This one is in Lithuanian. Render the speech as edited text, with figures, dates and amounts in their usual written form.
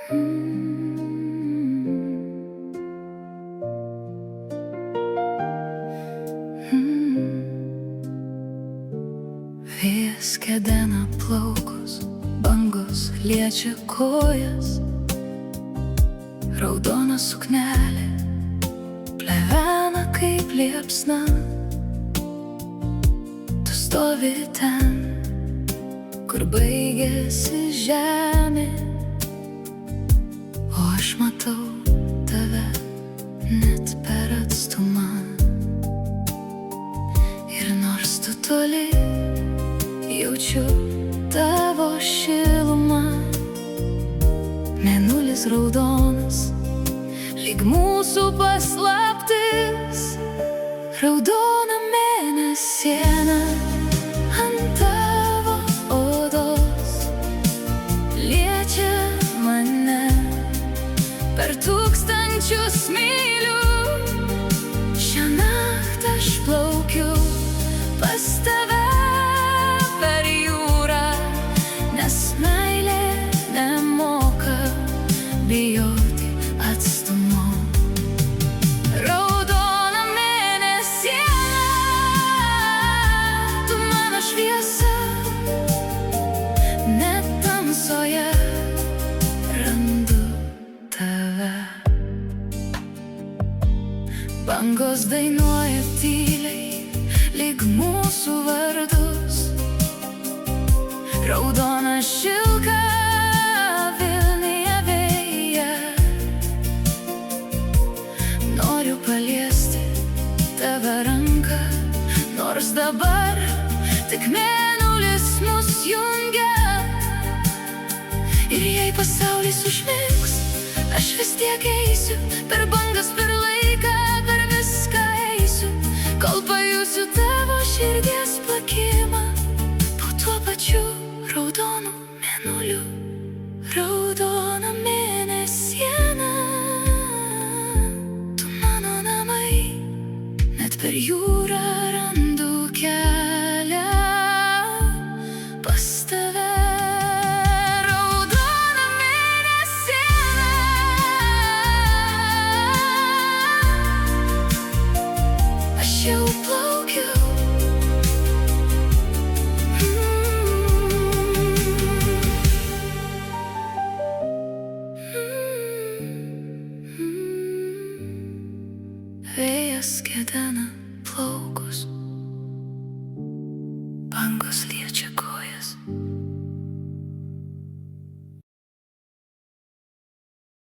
Vėjas kedena plaukus, bangos liečia kojas, raudona suknelė plevena kaip liepsna. Tu stovi ten, kur baigėsi žemė, o aš matau tave net per atstumą. Ir nors tu toli, jaučiu tavo šilumą. Mėnulis raudonas, lyg mūsų paslaptis. Raudona mėnesiena ant tavo odos liečia mane per tūkstančius mylių. Šią naktį aš plaukiu pas tave per jūrą, nes meilė nemoka bijoti atstumo. Raudona mėnesiena, tu mano šviesa, net tamsoje randu tave. Bangos dainuoja tyliai, lyg mūsų vardus. Raudona šilka vilnija vėja. Noriu paliesti tave ranką, nors dabar tik mėnulis mus jungia. Ir jei pasaulis užmigs, aš vis tiek eisiu per bangas, per laiką, per viską eisiu, kol pajusiu tavo širdies plakimą po tuo pačiu raudonu mėnuliu. Raudona mėnesiena, tu mano namai, net per jūrą.